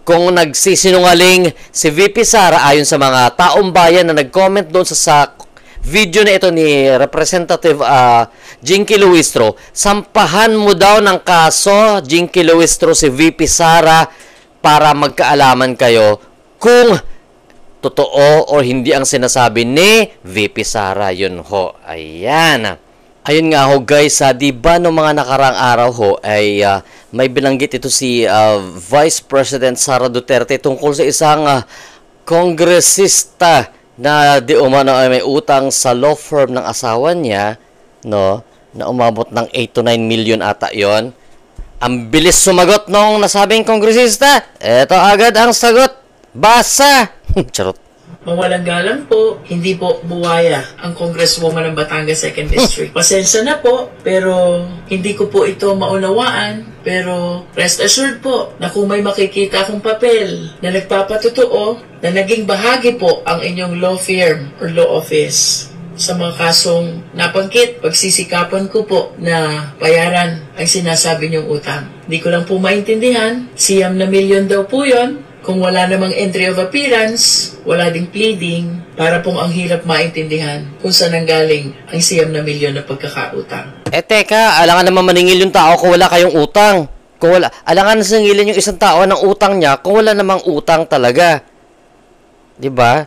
Kung nagsisinungaling si VP Sara ayon sa mga taong bayan na nag-comment doon sa video na ito ni Representative Jinky Luistro, sampahan mo daw ng kaso, Jinky Luistro, si VP Sara para magkaalaman kayo kung totoo o hindi ang sinasabi ni VP Sara. Yun ho. Ayan. Ayun nga ho guys, di ba noong mga nakarang araw ho ay may binanggit ito si Vice President Sara Duterte tungkol sa isang kongresista na di umano ay may utang sa law firm ng asawa niya, no, na umabot ng 8 to 9 million ata yon. Ang bilis sumagot nung nasabing kongresista. Ito agad ang sagot. Basa! Charot. Mawalang galang po, hindi po buwaya ang Congresswoman ng Batangas 2nd District. Pasensya na po, pero hindi ko po ito maunawaan. Pero rest assured po na kung may makikita akong papel na nagpapatotoo na naging bahagi po ang inyong law firm or law office sa mga kasong napangkit, pagsisikapan ko po na bayaran ang sinasabi niyong utang. Hindi ko lang po maintindihan, siyam na milyon daw po yon. Kung wala namang entry of appearance, wala ding pleading, para pong ang hirap maintindihan kung saan nanggaling ang siyam na milyon na pagkakautang. Teka, alangan naman maningil yung tao kung wala kayong utang. Alangan singilin yung isang tao ng utang niya kung wala namang utang talaga. Diba?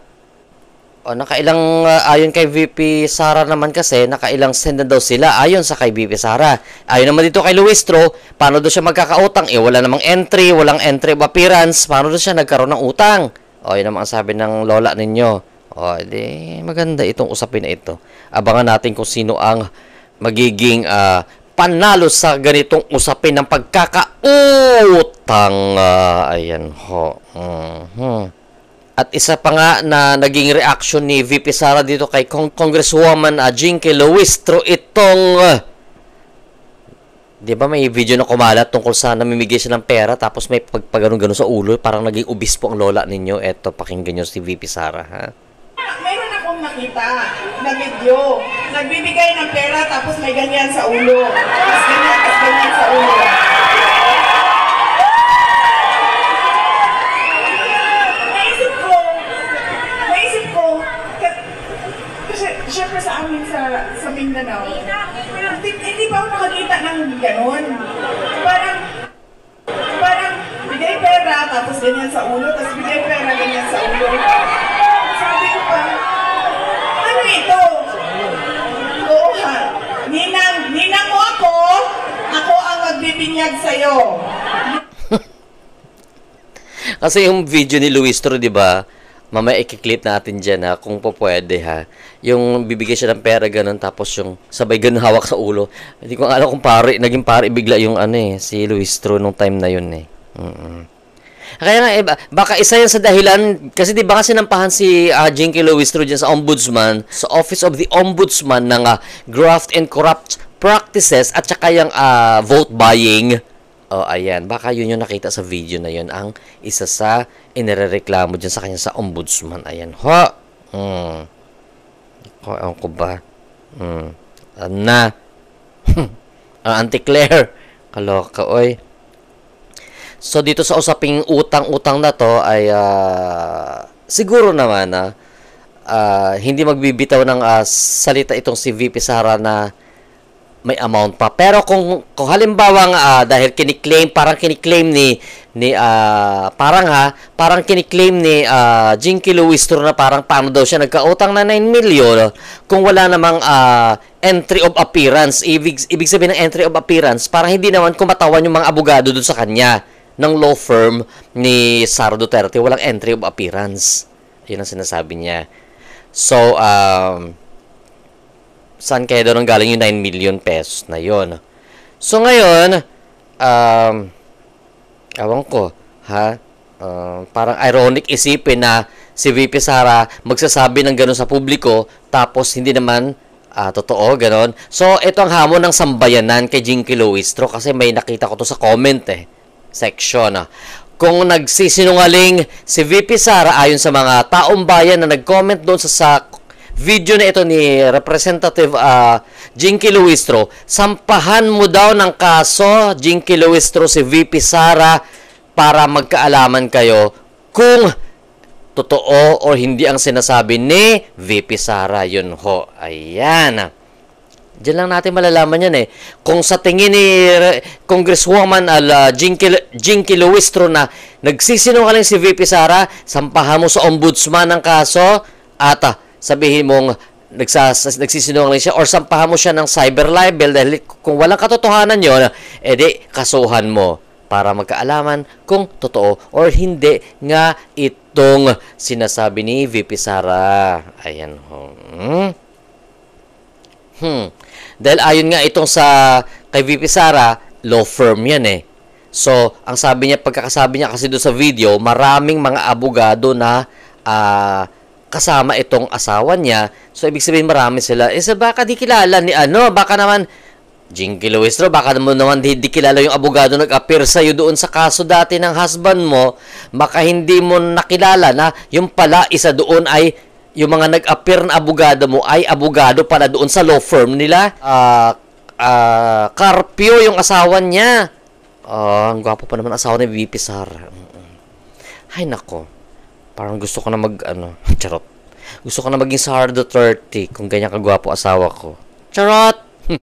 O, nakailang, ayon kay VP Sara naman kasi, nakailang send na daw sila ayon sa kay VP Sara. Ayon naman dito kay Luistro, paano daw siya magkakautang? Wala namang entry, walang entry of appearance. Paano daw siya nagkaroon ng utang? O, yun naman ang sabi ng lola ninyo. O, di, maganda itong usapin na ito. Abangan natin kung sino ang magiging panalo sa ganitong usapin ng pagkakautang. Ayan ho. At isa pa nga na naging reaction ni VP Sara dito kay Congresswoman Jinky Luistro itong di ba may video na kumalat tungkol sa namimigay siya ng pera tapos may pagpagano-gano sa ulo, parang naging obispo ang lola ninyo. Eto, pakinggan nyo si VP Sara, ha? Mayroon akong nakita na video. Nagbibigay ng pera tapos may ganyan sa ulo. Tapos ganyan sa ulo. Siyempre sa amin sa Mindanao, hindi pa ako nakakita ng gano'n. Parang bigay pera, tapos ganyan sa ulo, tapos bigay pera, ganyan sa ulo. Sabi ko pa, ano ito? Oo ha, ninang mo ako ang magbibinyag sa'yo. Kasi yung video ni Luistro, di ba? Mamaya i-clip natin dyan, ha, kung po pwede, ha. Yung bibigay siya ng pera, ganun, tapos yung sabay ganun hawak sa ulo. Hindi ko alam kung naging pare bigla yung si Luistro nung time na yun, eh. Kaya nga, baka isa yan sa dahilan, kasi di ba kasi sinampahan si Jinky Luistro dyan sa Ombudsman, sa Office of the Ombudsman ng graft and corrupt practices at saka yung vote buying. Oh, ayan. Baka yun yung nakita sa video na yun ang isa sa inirereklamo dyan sa kanya sa ombudsman. Ayan. Ho! Ewan ko ba? Auntie Claire. Kaloka, oy. So, dito sa usaping utang-utang na to ay siguro naman hindi magbibitaw ng salita itong si VP Sara na may amount pa. Pero kung halimbawa dahil parang kiniklaim ni Jinky Luistro na parang paano daw siya nagkautang na 9 million kung wala namang entry of appearance. Ibig sabihin ng entry of appearance, parang hindi naman kumatawan yung mga abogado dun sa kanya ng law firm ni Sara Duterte. Walang entry of appearance. Yun ang sinasabi niya. So, saan kaya doon galing yung 9 million pesos na yon? So, ngayon, ewan ko, ha? Parang ironic isipin na si VP Sara magsasabi ng gano'n sa publiko, tapos hindi naman totoo, gano'n. So, ito ang hamon ng sambayanan kay Jinky Luistro kasi may nakita ko to sa comment, section. Kung nagsisinungaling si VP Sara ayon sa mga taong bayan na nag-comment doon sa video na ito ni Representative Jinky Luistro, sampahan mo daw ng kaso, Jinky Luistro, si VP Sara para magkaalaman kayo kung totoo o hindi ang sinasabi ni VP Sara. Yun ho. Ayan. Diyan lang natin malalaman yan eh. Kung sa tingin ni Congresswoman Jinky Luistro na nagsisinungaling si VP Sara, sampahan mo sa ombudsman ng kaso at sabihin mong nagsisinungaling siya or sampahan mo siya ng cyber libel dahil kung walang katotohanan yon, edi kasuhan mo para magkaalaman kung totoo or hindi nga itong sinasabi ni VP Sara. Ayan ho. Dahil ayon nga itong sa kay VP Sara, law firm yan eh. So, ang sabi niya, pagkakasabi niya kasi doon sa video, maraming mga abogado na kasama itong asawa niya. So, ibig sabihin marami sila. Baka di kilala ni baka naman Jinky Luistro, baka naman di kilala yung abogado nag-appear sa'yo doon sa kaso dati ng husband mo. Baka hindi mo nakilala na yung pala isa doon ay yung mga nag-appear na abogado mo ay abogado pala doon sa law firm nila. Carpio yung asawa niya. Ang gwapo pa naman asawa ni VP Sara. Ay nako. Parang gusto ko na charot. Gusto ko na maging Sara Duterte kung ganyan kagwapo asawa ko. Charot!